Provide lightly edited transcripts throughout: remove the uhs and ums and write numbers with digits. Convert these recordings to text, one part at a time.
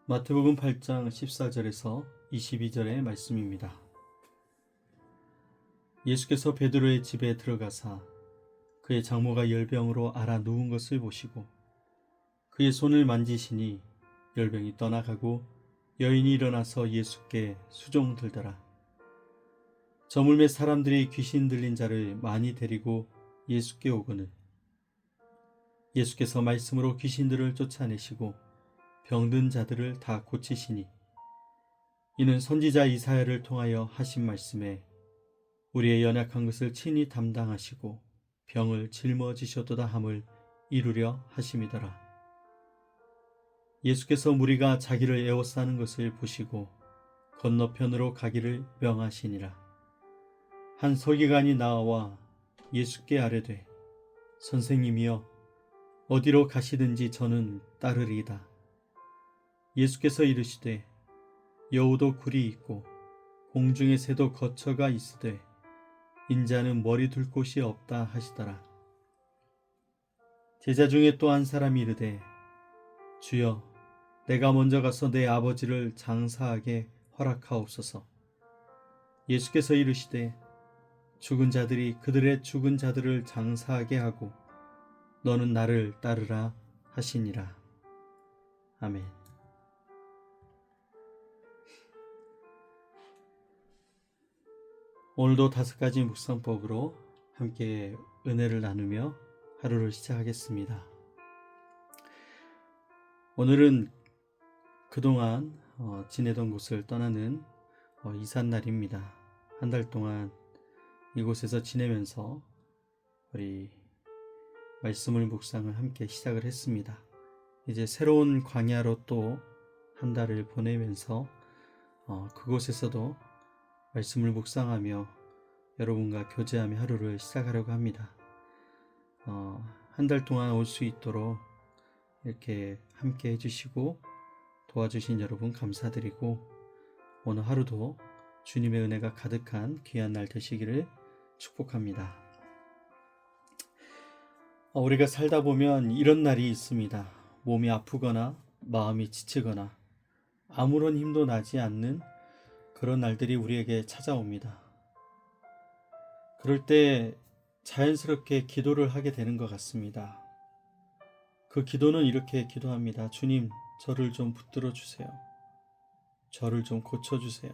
마태복음 8장 14절에서 22절의 말씀입니다. 예수께서 베드로의 집에 들어가사 그의 장모가 열병으로 앓아 누운 것을 보시고 그의 손을 만지시니 열병이 떠나가고 여인이 일어나서 예수께 수종들더라. 저물매 사람들이 귀신 들린 자를 많이 데리고 예수께 오거늘 예수께서 말씀으로 귀신들을 쫓아내시고 병든 자들을 다 고치시니 이는 선지자 이사야를 통하여 하신 말씀에 우리의 연약한 것을 친히 담당하시고 병을 짊어지셨도다 함을 이루려 하심이더라. 예수께서 무리가 자기를 에워싸는 것을 보시고 건너편으로 가기를 명하시니라. 한 서기관이 나와 예수께 아뢰되 선생님이여 어디로 가시든지 저는 따르리이다. 예수께서 이르시되 여우도 굴이 있고 공중의 새도 거처가 있으되 인자는 머리 둘 곳이 없다 하시더라. 제자 중에 또 한 사람이 이르되 주여 내가 먼저 가서 내 아버지를 장사하게 허락하옵소서. 예수께서 이르시되 죽은 자들이 그들의 죽은 자들을 장사하게 하고 너는 나를 따르라 하시니라. 아멘. 오늘도 5가지 묵상법으로 함께 은혜를 나누며 하루를 시작하겠습니다. 오늘은 그동안 지내던 곳을 떠나는 이삿날입니다. 한 달 동안 이곳에서 지내면서 우리 말씀을 묵상을 함께 시작을 했습니다. 이제 새로운 광야로 또 한 달을 보내면서 그곳에서도 말씀을 묵상하며 여러분과 교제하며 하루를 시작하려고 합니다. 한 달 동안 올 수 있도록 이렇게 함께 해주시고 도와주신 여러분 감사드리고 오늘 하루도 주님의 은혜가 가득한 귀한 날 되시기를 축복합니다. 우리가 살다 보면 이런 날이 있습니다. 몸이 아프거나 마음이 지치거나 아무런 힘도 나지 않는 그런 날들이 우리에게 찾아옵니다. 그럴 때 자연스럽게 기도를 하게 되는 것 같습니다. 그 기도는 이렇게 기도합니다. 주님, 저를 좀 붙들어 주세요. 저를 좀 고쳐 주세요.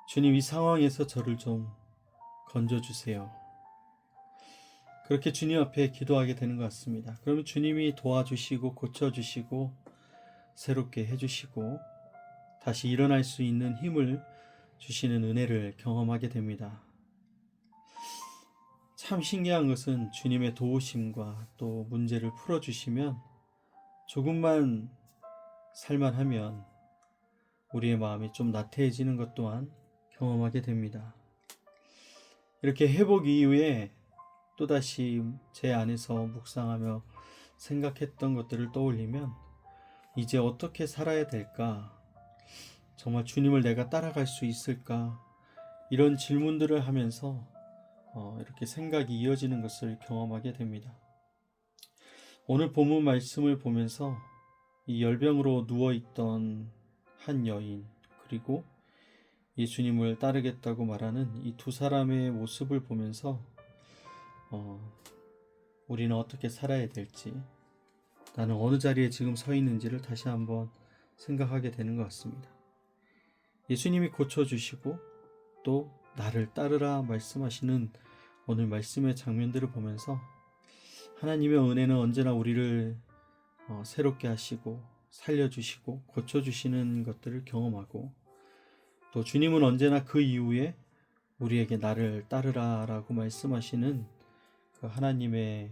주님, 이 상황에서 저를 좀 건져 주세요. 그렇게 주님 앞에 기도하게 되는 것 같습니다. 그러면 주님이 도와주시고 고쳐주시고 새롭게 해주시고 다시 일어날 수 있는 힘을 주시는 은혜를 경험하게 됩니다. 참 신기한 것은 주님의 도우심과 또 문제를 풀어주시면 조금만 살만하면 우리의 마음이 좀 나태해지는 것 또한 경험하게 됩니다. 이렇게 회복 이후에 또다시 제 안에서 묵상하며 생각했던 것들을 떠올리면 이제 어떻게 살아야 될까? 정말 주님을 내가 따라갈 수 있을까? 이런 질문들을 하면서 이렇게 생각이 이어지는 것을 경험하게 됩니다. 오늘 본문 말씀을 보면서 이 열병으로 누워있던 한 여인 그리고 예수님을 따르겠다고 말하는 이 두 사람의 모습을 보면서 우리는 어떻게 살아야 될지 나는 어느 자리에 지금 서 있는지를 다시 한번 생각하게 되는 것 같습니다. 예수님이 고쳐주시고 또 나를 따르라 말씀하시는 오늘 말씀의 장면들을 보면서 하나님의 은혜는 언제나 우리를 새롭게 하시고 살려주시고 고쳐주시는 것들을 경험하고 또 주님은 언제나 그 이후에 우리에게 나를 따르라 라고 말씀하시는 그 하나님의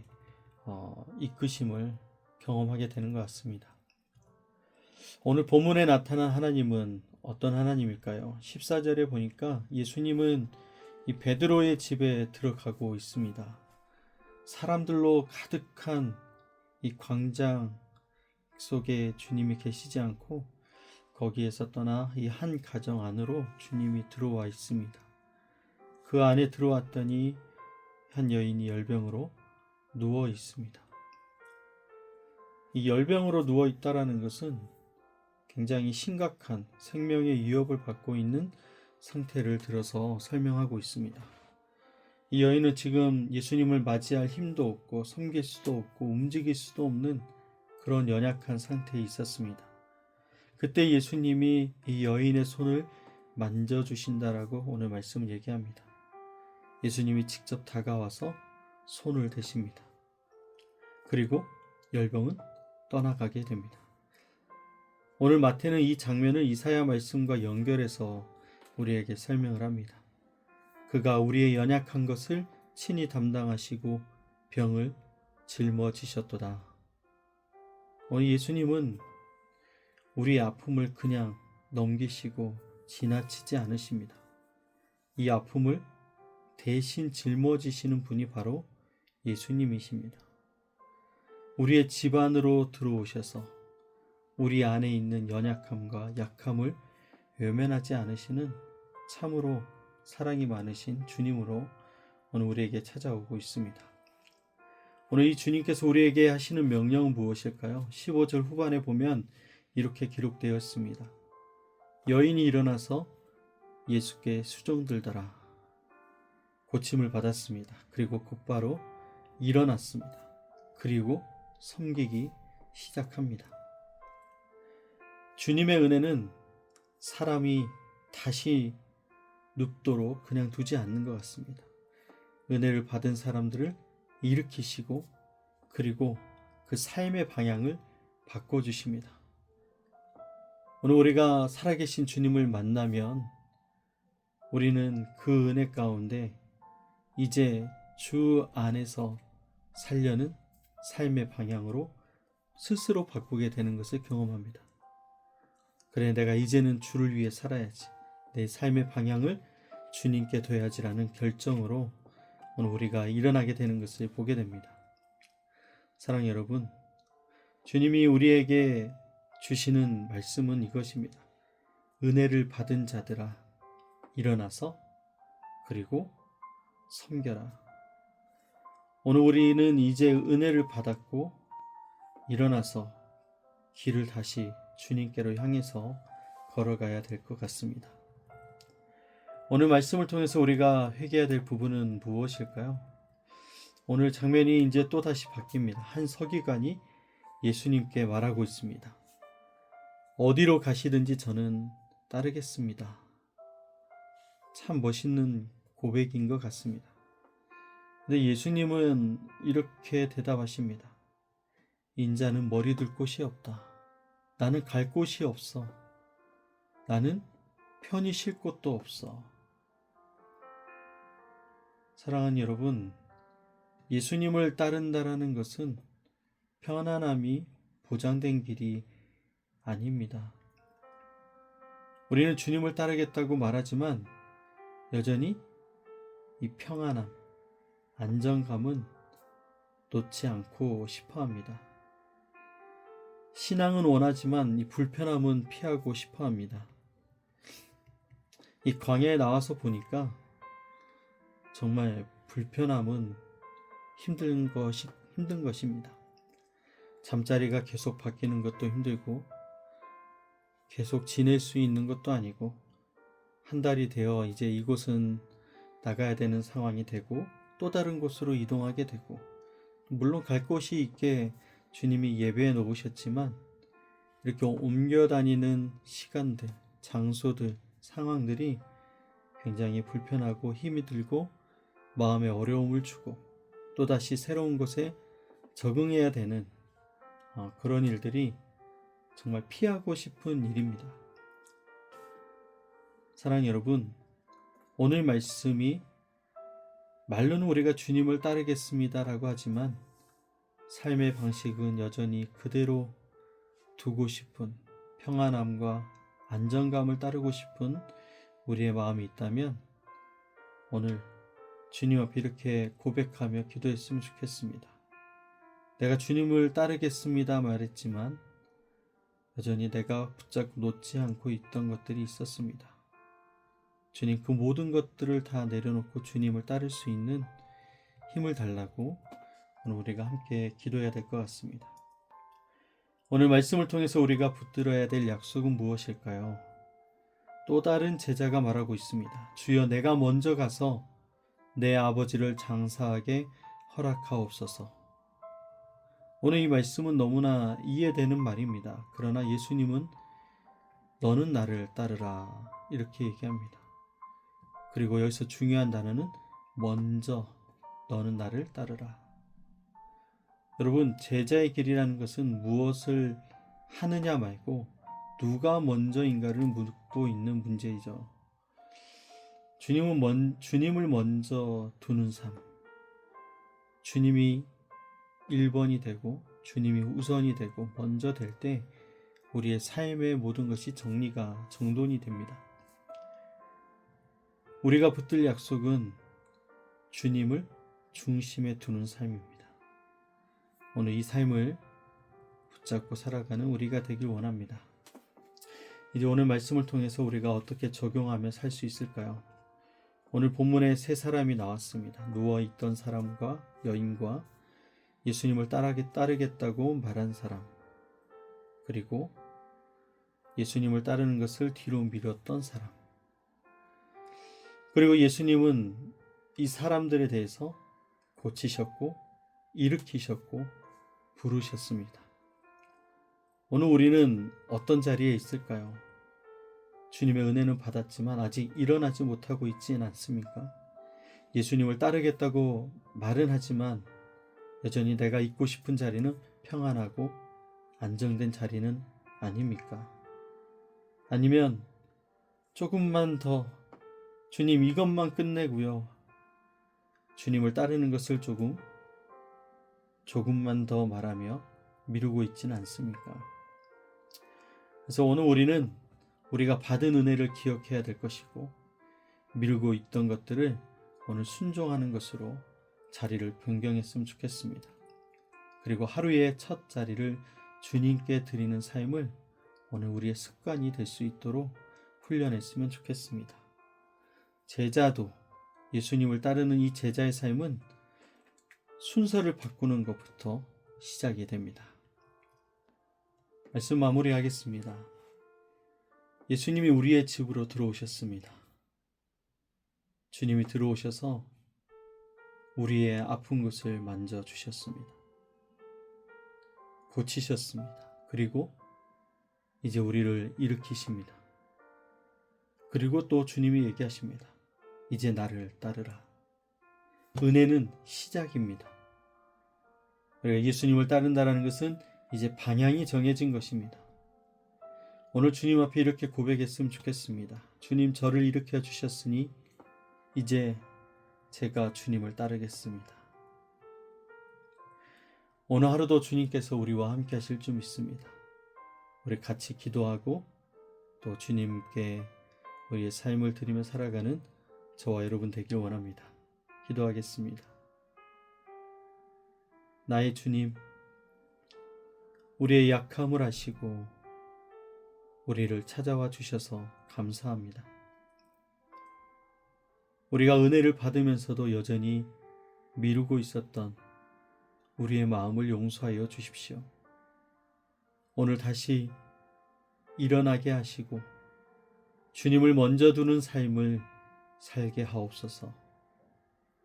이끄심을 경험하게 되는 것 같습니다. 오늘 본문에 나타난 하나님은 어떤 하나님일까요? 14절에 보니까 예수님은 이 베드로의 집에 들어가고 있습니다. 사람들로 가득한 이 광장 속에 주님이 계시지 않고 거기에서 떠나 이 한 가정 안으로 주님이 들어와 있습니다. 그 안에 들어왔더니 한 여인이 열병으로 누워 있습니다. 이 열병으로 누워 있다라는 것은 굉장히 심각한 생명의 위협을 받고 있는 상태를 들어서 설명하고 있습니다. 이 여인은 지금 예수님을 맞이할 힘도 없고 섬길 수도 없고 움직일 수도 없는 그런 연약한 상태에 있었습니다. 그때 예수님이 이 여인의 손을 만져주신다라고 오늘 말씀을 얘기합니다. 예수님이 직접 다가와서 손을 대십니다. 그리고 열병은 떠나가게 됩니다. 오늘 마태는 이 장면을 이사야 말씀과 연결해서 우리에게 설명을 합니다. 그가 우리의 연약한 것을 친히 담당하시고 병을 짊어지셨도다. 오늘 예수님은 우리의 아픔을 그냥 넘기시고 지나치지 않으십니다. 이 아픔을 대신 짊어지시는 분이 바로 예수님이십니다. 우리의 집 안으로 들어오셔서 우리 안에 있는 연약함과 약함을 외면하지 않으시는 참으로 사랑이 많으신 주님으로 오늘 우리에게 찾아오고 있습니다. 오늘 이 주님께서 우리에게 하시는 명령은 무엇일까요? 15절 후반에 보면 이렇게 기록되어 있습니다. 여인이 일어나서 예수께 수종들더라. 고침을 받았습니다. 그리고 곧바로 일어났습니다. 그리고 섬기기 시작합니다. 주님의 은혜는 사람이 다시 눕도록 그냥 두지 않는 것 같습니다. 은혜를 받은 사람들을 일으키시고 그리고 그 삶의 방향을 바꿔주십니다. 오늘 우리가 살아계신 주님을 만나면 우리는 그 은혜 가운데 이제 주 안에서 살려는 삶의 방향으로 스스로 바꾸게 되는 것을 경험합니다. 그래, 내가 이제는 주를 위해 살아야지. 내 삶의 방향을 주님께 둬야지라는 결정으로 오늘 우리가 일어나게 되는 것을 보게 됩니다. 사랑하는 여러분, 주님이 우리에게 주시는 말씀은 이것입니다. 은혜를 받은 자들아, 일어나서 그리고 섬겨라. 오늘 우리는 이제 은혜를 받았고 일어나서 길을 다시 주님께로 향해서 걸어가야 될 것 같습니다. 오늘 말씀을 통해서 우리가 회개해야 될 부분은 무엇일까요? 오늘 장면이 이제 또 다시 바뀝니다. 한 서기관이 예수님께 말하고 있습니다. 어디로 가시든지 저는 따르겠습니다. 참 멋있는 고백인 것 같습니다. 근데 예수님은 이렇게 대답하십니다. 인자는 머리 둘 곳이 없다. 나는 갈 곳이 없어. 나는 편히 쉴 곳도 없어. 사랑하는 여러분, 예수님을 따른다라는 것은 편안함이 보장된 길이 아닙니다. 우리는 주님을 따르겠다고 말하지만 여전히 이 평안함, 안정감은 놓지 않고 싶어 합니다. 신앙은 원하지만 이 불편함은 피하고 싶어 합니다. 이 광야에 나와서 보니까 정말 불편함은 힘든 것입니다. 잠자리가 계속 바뀌는 것도 힘들고 계속 지낼 수 있는 것도 아니고 한 달이 되어 이제 이곳은 나가야 되는 상황이 되고 또 다른 곳으로 이동하게 되고 물론 갈 곳이 있게 주님이 예배해 놓으셨지만 이렇게 옮겨 다니는 시간들, 장소들, 상황들이 굉장히 불편하고 힘이 들고 마음에 어려움을 주고 또다시 새로운 곳에 적응해야 되는 그런 일들이 정말 피하고 싶은 일입니다. 사랑하는 여러분, 오늘 말씀이 말로는 우리가 주님을 따르겠습니다 라고 하지만 삶의 방식은 여전히 그대로 두고 싶은 평안함과 안정감을 따르고 싶은 우리의 마음이 있다면 오늘 주님 앞에 이렇게 고백하며 기도했으면 좋겠습니다. 내가 주님을 따르겠습니다 말했지만 여전히 내가 붙잡고 놓지 않고 있던 것들이 있었습니다. 주님, 그 모든 것들을 다 내려놓고 주님을 따를 수 있는 힘을 달라고 오늘 우리가 함께 기도해야 될 것 같습니다. 오늘 말씀을 통해서 우리가 붙들어야 될 약속은 무엇일까요? 또 다른 제자가 말하고 있습니다. 주여, 내가 먼저 가서 내 아버지를 장사하게 허락하옵소서. 오늘 이 말씀은 너무나 이해되는 말입니다. 그러나 예수님은 너는 나를 따르라 이렇게 얘기합니다. 그리고 여기서 중요한 단어는 먼저 너는 나를 따르라. 여러분, 제자의 길이라는 것은 무엇을 하느냐 말고 누가 먼저인가를 묻고 있는 문제이죠. 주님을 먼저 두는 삶, 주님이 1번이 되고 주님이 우선이 되고 먼저 될 때 우리의 삶의 모든 것이 정돈이 됩니다. 우리가 붙들 약속은 주님을 중심에 두는 삶입니다. 오늘 이 삶을 붙잡고 살아가는 우리가 되길 원합니다. 이제 오늘 말씀을 통해서 우리가 어떻게 적용하며 살 수 있을까요? 오늘 본문에 세 사람이 나왔습니다. 누워있던 사람과 여인과 예수님을 따르겠다고 말한 사람, 그리고 예수님을 따르는 것을 뒤로 미뤘던 사람. 그리고 예수님은 이 사람들에 대해서 고치셨고 일으키셨고 부르셨습니다. 오늘 우리는 어떤 자리에 있을까요? 주님의 은혜는 받았지만 아직 일어나지 못하고 있지는 않습니까? 예수님을 따르겠다고 말은 하지만 여전히 내가 있고 싶은 자리는 평안하고 안정된 자리는 아닙니까? 아니면 조금만 더 주님 이것만 끝내고요, 주님을 따르는 것을 조금만 더 말하며 미루고 있지는 않습니까? 그래서 오늘 우리는 우리가 받은 은혜를 기억해야 될 것이고 미루고 있던 것들을 오늘 순종하는 것으로 자리를 변경했으면 좋겠습니다. 그리고 하루의 첫 자리를 주님께 드리는 삶을 오늘 우리의 습관이 될 수 있도록 훈련했으면 좋겠습니다. 제자도 예수님을 따르는 이 제자의 삶은 순서를 바꾸는 것부터 시작이 됩니다. 말씀 마무리하겠습니다. 예수님이 우리의 집으로 들어오셨습니다. 주님이 들어오셔서 우리의 아픈 곳을 만져주셨습니다. 고치셨습니다. 그리고 이제 우리를 일으키십니다. 그리고 또 주님이 얘기하십니다. 이제 나를 따르라. 은혜는 시작입니다. 예수님을 따른다는 것은 이제 방향이 정해진 것입니다. 오늘 주님 앞에 이렇게 고백했으면 좋겠습니다. 주님, 저를 일으켜 주셨으니 이제 제가 주님을 따르겠습니다. 오늘 하루도 주님께서 우리와 함께 하실 줄 믿습니다. 우리 같이 기도하고 또 주님께 우리의 삶을 드리며 살아가는 저와 여러분 되길 원합니다. 기도하겠습니다. 나의 주님, 우리의 약함을 아시고 우리를 찾아와 주셔서 감사합니다. 우리가 은혜를 받으면서도 여전히 미루고 있었던 우리의 마음을 용서하여 주십시오. 오늘 다시 일어나게 하시고 주님을 먼저 두는 삶을 살게 하옵소서.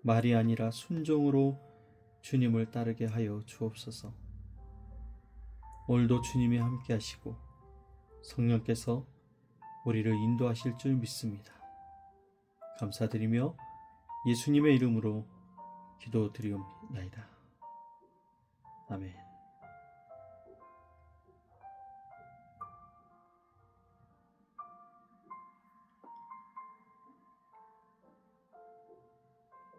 말이 아니라 순종으로 주님을 따르게 하여 주옵소서. 오늘도 주님이 함께 하시고 성령께서 우리를 인도하실 줄 믿습니다. 감사드리며 예수님의 이름으로 기도드리옵나이다. 아멘.